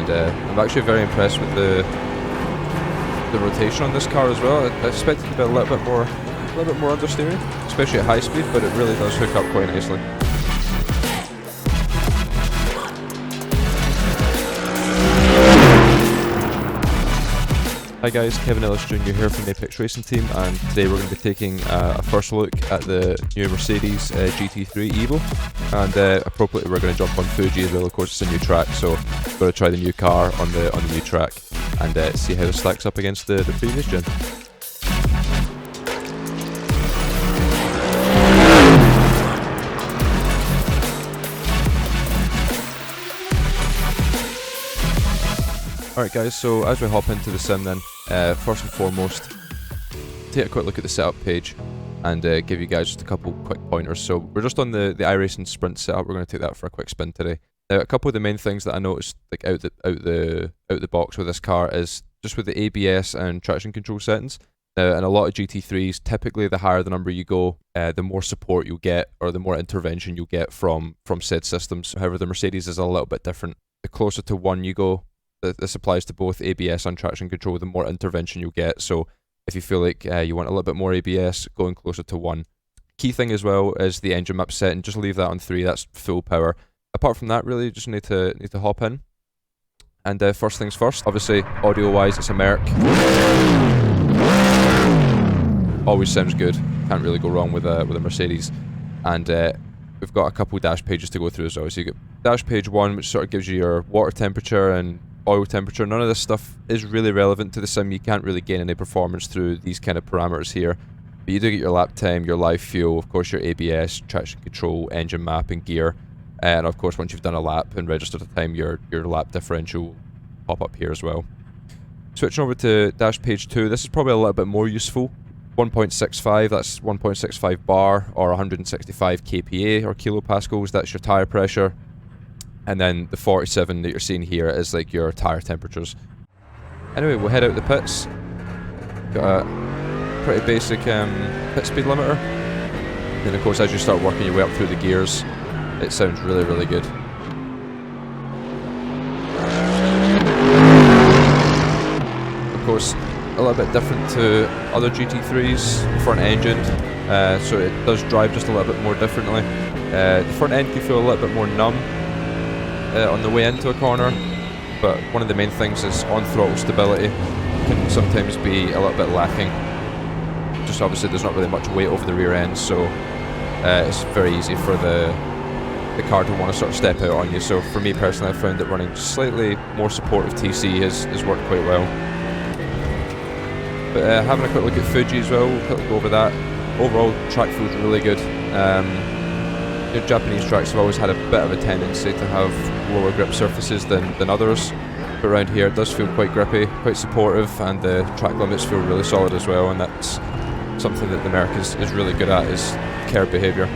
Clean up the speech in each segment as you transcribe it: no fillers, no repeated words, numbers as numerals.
and I'm actually very impressed with the rotation on this car as well. I expected to be a little bit more understeering, especially at high speed, but it really does hook up quite nicely. Hi guys, Kevin Ellis Jr. here from the Apex Racing team, and today we're going to be taking a first look at the new Mercedes GT3 Evo, and appropriately we're going to jump on Fuji as well. Of course, it's a new track, so we're going to try the new car on the new track and see how it stacks up against the previous gen. Alright guys, so as we hop into the sim then, first and foremost, take a quick look at the setup page and give you guys just a couple quick pointers. So we're just on the iRacing sprint setup. We're going to take that for a quick spin today. Now, a couple of the main things that I noticed like out the box with this car is just with the ABS and traction control settings. Now, in a lot of GT3s, typically the higher the number you go, the more support you'll get, or the more intervention you'll get from said systems. However, the Mercedes is a little bit different. The closer to 1 you go, this applies to both ABS and traction control, the more intervention you'll get. So if you feel like you want a little bit more ABS, going closer to 1. Key thing as well is the engine map setting. Just leave that on 3, that's full power. Apart from that, really, you just need to hop in. And first things first, obviously, audio-wise, it's a Merc. Always sounds good. Can't really go wrong with a Mercedes. And we've got a couple dash pages to go through as well. So you get dash page 1, which sort of gives you your water temperature and oil temperature. None of this stuff is really relevant to the sim. You can't really gain any performance through these kind of parameters here. But you do get your lap time, your live fuel, of course your ABS, traction control, engine map and gear. And of course once you've done a lap and registered the time, your lap differential will pop up here as well. Switching over to dash page 2, this is probably a little bit more useful. 1.65, that's 1.65 bar or 165 kPa or kilopascals, that's your tyre pressure. And then the 47 that you're seeing here is like your tyre temperatures. Anyway, we'll head out the pits. Got a pretty basic pit speed limiter. Then of course as you start working your way up through the gears, it sounds really, really good. Of course, a little bit different to other GT3s, front engined, so it does drive just a little bit more differently. The front end can feel a little bit more numb on the way into a corner, but one of the main things is on-throttle stability can sometimes be a little bit lacking. Just obviously there's not really much weight over the rear end, so it's very easy for the car to want to sort of step out on you. So for me personally, I found that running slightly more supportive TC has worked quite well. But having a quick look at Fuji as well, we'll quickly go over that. Overall, track feels really good. Japanese tracks have always had a bit of a tendency to have lower grip surfaces than others, but around here it does feel quite grippy, quite supportive, and the track limits feel really solid as well, and that's something that the Merc is really good at, is curb behaviour.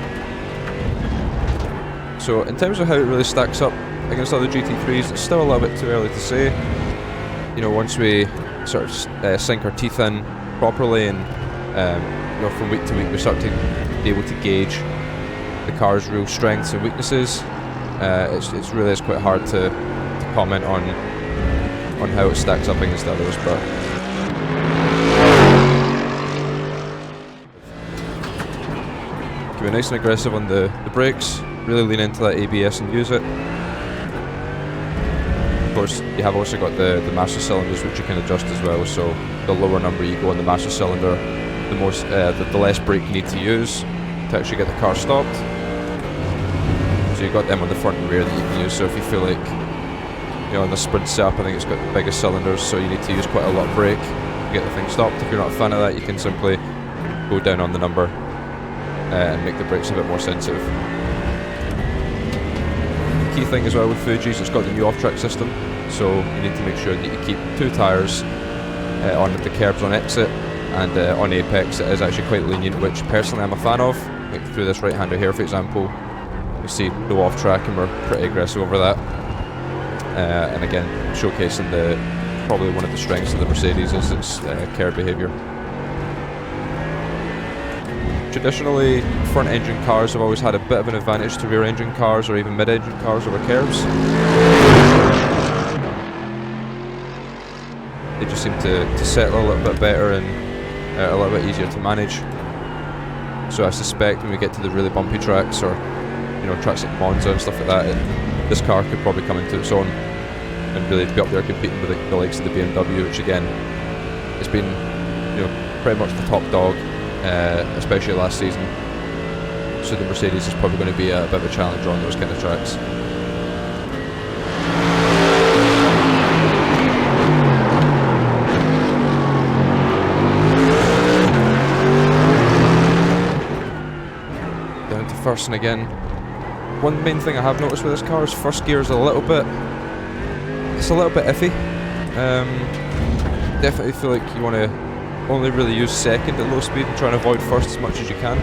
So in terms of how it really stacks up against other GT3s, it's still a little bit too early to say. You know, once we sort of sink our teeth in properly and you know, from week to week we start to be able to gauge the car's real strengths and weaknesses. It's really quite hard to comment on how it stacks up against others, but can be nice and aggressive on the brakes, really lean into that ABS and use it. Of course, you have also got the master cylinders which you can adjust as well, so the lower number you go on the master cylinder, the less brake you need to use to actually get the car stopped. So you've got them on the front and rear that you can use, so if you feel like, you know, on the sprint setup I think it's got the biggest cylinders, so you need to use quite a lot of brake to get the thing stopped. If you're not a fan of that, you can simply go down on the number and make the brakes a bit more sensitive. The key thing as well with Fuji is it's got the new off-track system, so you need to make sure that you keep 2 tyres on the curbs on exit, and on apex it is actually quite lenient, which personally I'm a fan of. Like through this right-hander here for example, you see no off-track and we're pretty aggressive over that. And again, showcasing probably one of the strengths of the Mercedes is its curb behaviour. Traditionally, front-engine cars have always had a bit of an advantage to rear-engine cars or even mid-engine cars over curbs. seem to settle a little bit better and a little bit easier to manage. So I suspect when we get to the really bumpy tracks, or tracks like Monza and stuff like that, this car could probably come into its own and really be up there competing with the likes of the BMW, which again, it's been pretty much the top dog, especially last season. So the Mercedes is probably going to be a bit of a challenge on those kind of tracks. Down to first, and again, one main thing I have noticed with this car is first gear is a little bit iffy. Definitely feel like you want to only really use second at low speed and try and avoid first as much as you can.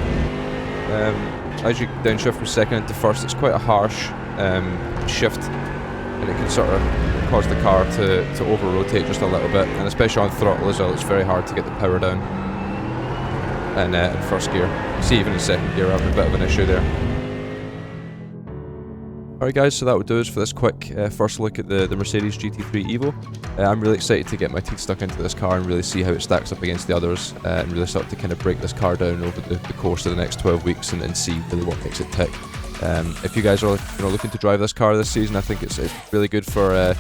As you downshift from second into first, it's quite a harsh shift, and it can sort of cause the car to over-rotate just a little bit, and especially on throttle as well, it's very hard to get the power down. And in first gear, see even in second gear, I'm having a bit of an issue there. Alright guys, so that would do us for this quick first look at the Mercedes GT3 Evo. I'm really excited to get my teeth stuck into this car and really see how it stacks up against the others, and really start to kind of break this car down over the course of the next 12 weeks and see really what makes it tick. If you guys are looking to drive this car this season, I think it's really good for a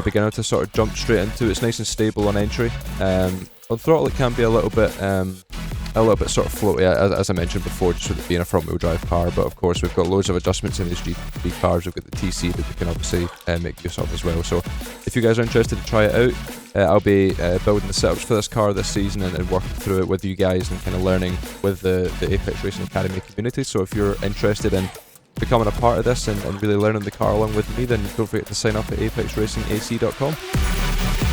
beginner to sort of jump straight into. It's nice and stable on entry. On throttle it can be a little bit sort of floaty, as I mentioned before, just with it being a front wheel drive car, but of course we've got loads of adjustments in these GT3 cars. We've got the TC that we can obviously make use of as well. So if you guys are interested to try it out, I'll be building the setups for this car this season and working through it with you guys and kind of learning with the Apex Racing Academy community. So if you're interested in becoming a part of this and really learning the car along with me, then don't forget to sign up at apexracingac.com.